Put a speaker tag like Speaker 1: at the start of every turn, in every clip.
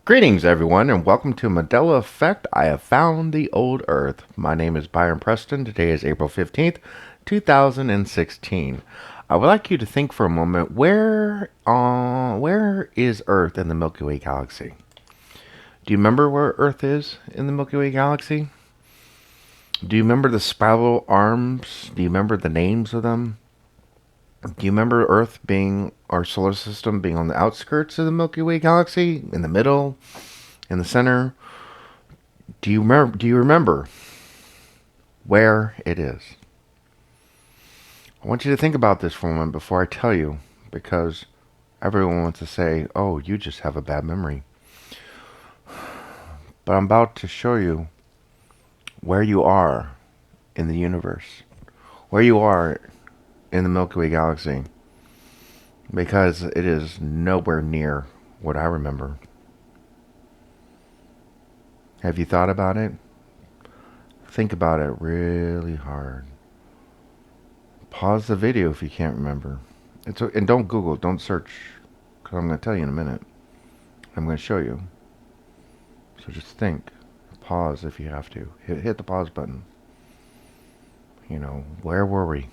Speaker 1: Greetings, everyone, and welcome to Mandela Effect. I have found the old Earth. My name is Byron Preston. Today is April 15th, 2016. I would like you to think for a moment, where is Earth in the Milky Way galaxy? Do you remember where Earth is in the Milky Way galaxy? Do you remember the spiral arms? Do you remember the names of them? Do you remember Earth being, our solar system being on the outskirts of the Milky Way galaxy, in the middle, in the center? Do you remember where it is? I want you to think about this for a moment before I tell you, because everyone wants to say, "Oh, you just have a bad memory." But I'm about to show you where you are in the universe, where you are in the Milky Way galaxy, because it is nowhere near what I remember. Have you thought about it? Think about it really hard. Pause the video if you can't remember. And don't Google, don't search, because I'm going to tell you in a minute. I'm going to show you. So just think. Pause if you have to. Hit the pause button. Where were we?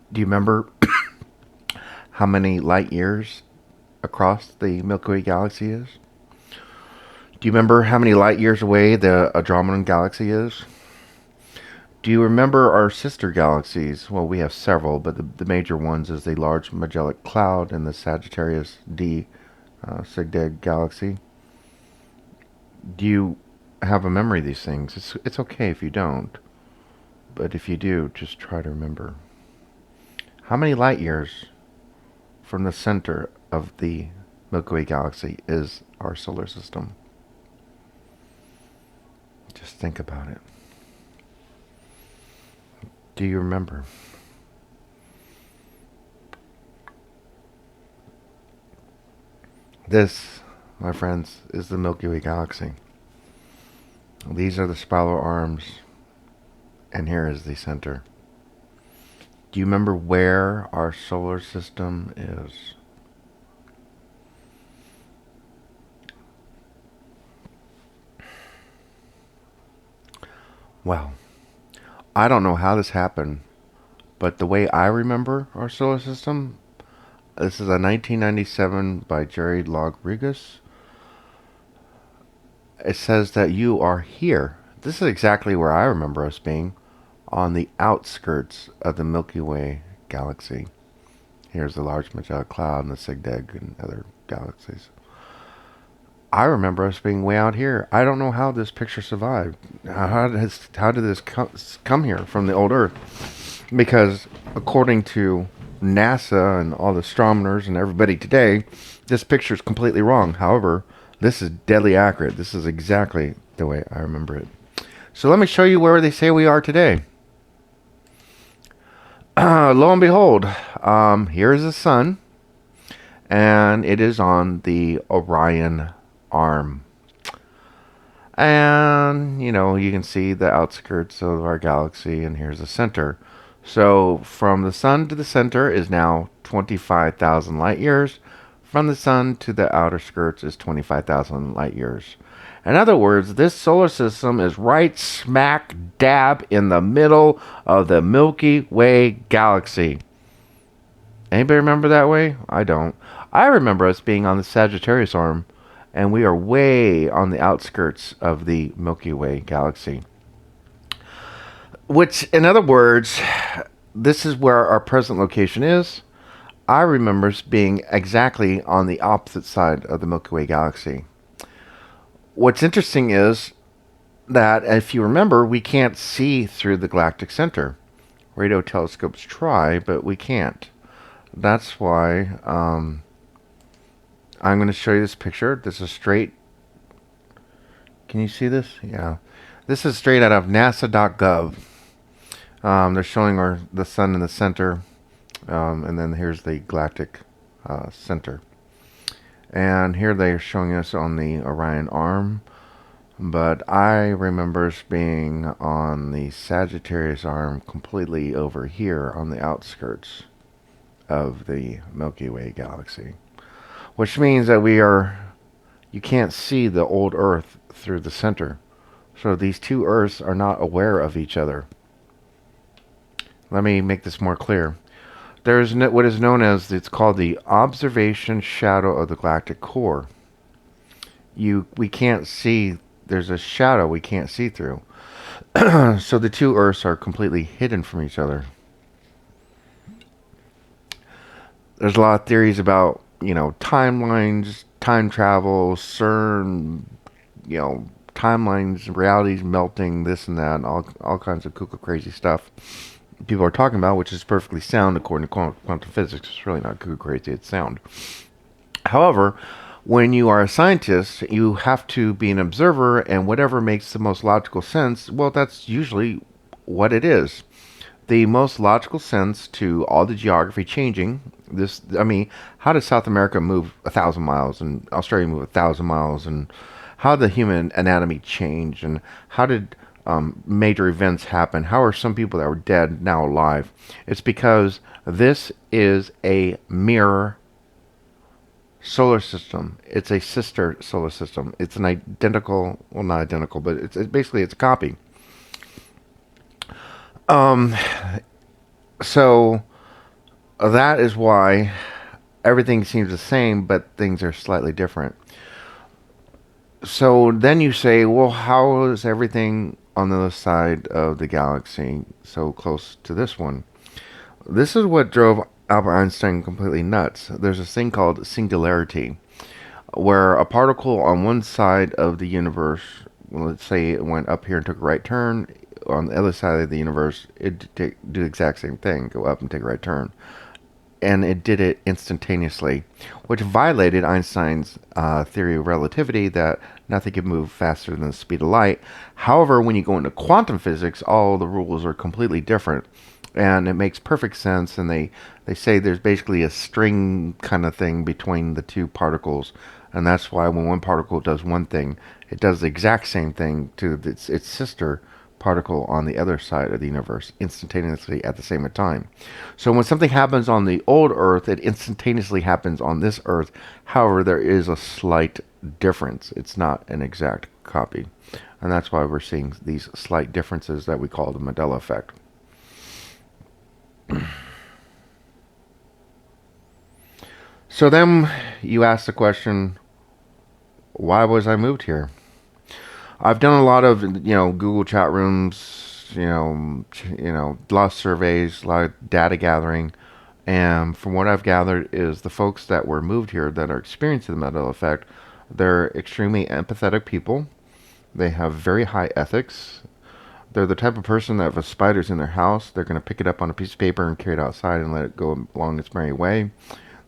Speaker 1: Do you remember how many light years across the Milky Way galaxy is? Do you remember how many light years away the Andromedan galaxy is? Do you remember our sister galaxies? Well, we have several, but the major ones is the Large Magellanic Cloud and the Sagittarius D Cygded galaxy. Do you have a memory of these things? It's okay if you don't, but if you do, just try to remember. How many light years from the center of the Milky Way galaxy is our solar system? Just think about it. Do you remember? This, my friends, is the Milky Way galaxy. These are the spiral arms, and here is the center. Do you remember where our solar system is? Well, I don't know how this happened, but the way I remember our solar system, this is a 1997 by Jerry Rodriguez. It says that you are here. This is exactly where I remember us being, on the outskirts of the Milky Way galaxy. Here's the Large Magellanic Cloud and the Cygded and other galaxies. I remember us being way out here. I don't know how this picture survived. How did this come here from the old Earth? Because according to NASA and all the astronomers and everybody today, this picture is completely wrong. However, this is deadly accurate. This is exactly the way I remember it. So let me show you where they say we are today. Lo and behold, here is the sun, and it is on the Orion arm. And, you can see the outskirts of our galaxy, and here's the center. So from the sun to the center is now 25,000 light years. From the sun to the outer skirts is 25,000 light years. In other words, this solar system is right smack dab in the middle of the Milky Way galaxy. Anybody remember that way? I don't. I remember us being on the Sagittarius arm, and we are way on the outskirts of the Milky Way galaxy. Which, in other words, this is where our present location is. I remember us being exactly on the opposite side of the Milky Way galaxy. What's interesting is that, if you remember, we can't see through the galactic center. Radio telescopes try, but we can't. That's why I'm going to show you this picture. This is straight. Can you see this? Yeah. This is straight out of NASA.gov. They're showing the sun in the center, and then here's the galactic center. And here they're showing us on the Orion arm. But I remember us being on the Sagittarius arm, completely over here on the outskirts of the Milky Way galaxy. Which means that we are You can't see the old Earth through the center. So these two Earths are not aware of each other. Let me make this more clear. There is what is known as, it's called the observation shadow of the galactic core. We can't see, there's a shadow we can't see through. So the two Earths are completely hidden from each other. There's a lot of theories about, timelines, time travel, CERN, timelines, realities melting, this and that, and all kinds of cuckoo crazy stuff people are talking about, which is perfectly sound according to quantum physics. It's really not cuckoo crazy, it's sound. However, when you are a scientist, you have to be an observer, and whatever makes the most logical sense, well, that's usually what it is. The most logical sense to all the geography changing. How does South America move 1,000 miles and Australia move 1,000 miles, and how did the human anatomy change, and how did major events happen? How are some people that were dead now alive? It's because this is a mirror solar system. It's a sister solar system. It's an identical, well, not identical, but it's basically it's a copy. Um, so that is why everything seems the same, but things are slightly different. So then you say, well, how is everything on the other side of the galaxy so close to this one? This is what drove Albert Einstein completely nuts. There's this thing called singularity, where a particle on one side of the universe, well, let's say it went up here and took a right turn, on the other side of the universe, it do the exact same thing, go up and take a right turn. And it did it instantaneously, which violated Einstein's theory of relativity that nothing can move faster than the speed of light. However, when you go into quantum physics, all the rules are completely different. And it makes perfect sense, and they say there's basically a string kind of thing between the two particles, and that's why when one particle does one thing, it does the exact same thing to its sister particle on the other side of the universe instantaneously at the same time. So when something happens on the old Earth, it instantaneously happens on this Earth. However, there is a slight difference. It's not an exact copy. And that's why we're seeing these slight differences that we call the Mandela effect. So then you ask the question, why was I moved here? I've done a lot of, Google chat rooms, a lot of surveys, a lot of data gathering. And from what I've gathered is the folks that were moved here that are experiencing the Mandela effect, they're extremely empathetic people. They have very high ethics. They're the type of person that if a spider's in their house, they're going to pick it up on a piece of paper and carry it outside and let it go along its merry way.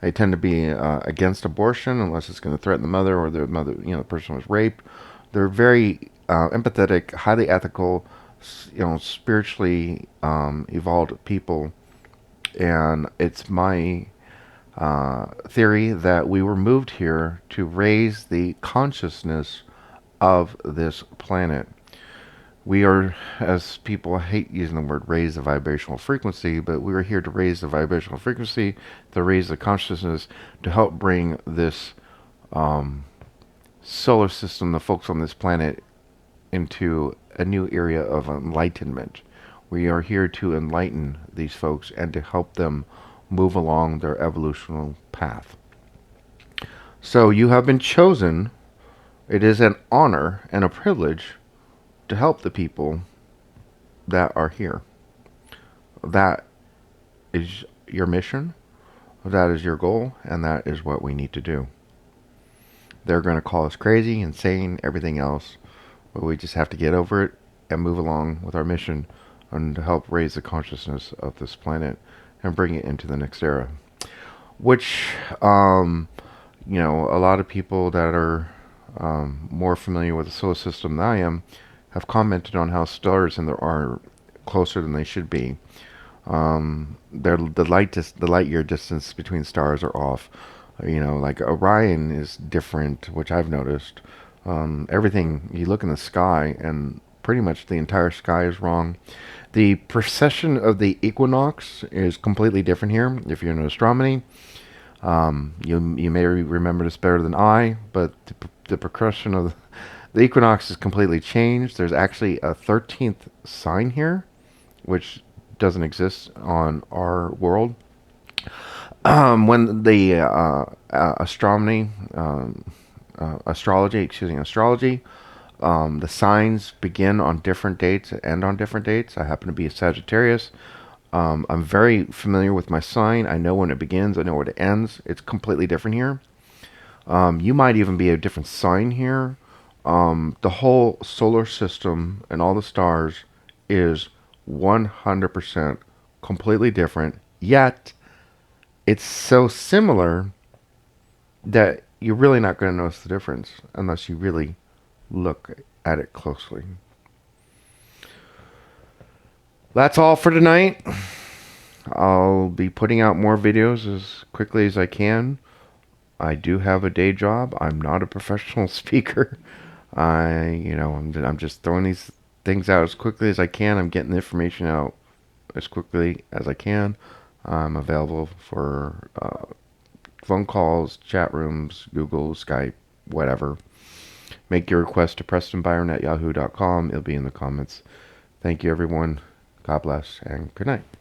Speaker 1: They tend to be against abortion unless it's going to threaten the mother or the mother, the person was raped. They're very empathetic, highly ethical, spiritually evolved people. And it's my theory that we were moved here to raise the consciousness of this planet. We are, as people hate using the word raise the vibrational frequency, but we are here to raise the vibrational frequency, to raise the consciousness, to help bring this solar system, the folks on this planet, into a new area of enlightenment. We are here to enlighten these folks and to help them move along their evolutional path. So you have been chosen. It is an honor and a privilege to help the people that are here. That is your mission, that is your goal, and that is what we need to do. They're going to call us crazy, insane, everything else, but we just have to get over it and move along with our mission and to help raise the consciousness of this planet and bring it into the next era. Which, a lot of people that are more familiar with the solar system than I am have commented on how stars in there are closer than they should be. The light year distance between stars are off. Like Orion is different, which I've noticed. Everything you look in the sky, and pretty much the entire sky is wrong. The precession of the equinox is completely different here. If you're in astronomy, you may remember this better than I, but the progression of the equinox is completely changed. There's actually a 13th sign here, which doesn't exist on our world. When the astronomy, astrology, excuse me, astrology, the signs begin on different dates and end on different dates. I happen to be a Sagittarius. I'm very familiar with my sign. I know when it begins. I know when it ends. It's completely different here. You might even be a different sign here. The whole solar system and all the stars is 100% completely different. Yet, it's so similar that you're really not going to notice the difference unless you really look at it closely. That's all for tonight. I'll be putting out more videos as quickly as I can. I do have a day job. I'm not a professional speaker. I'm just throwing these things out as quickly as I can. I'm getting the information out as quickly as I can. I'm available for phone calls, chat rooms, Google, Skype, whatever. Make your request to PrestonByron at yahoo.com. It'll be in the comments. Thank you, everyone. God bless, and good night.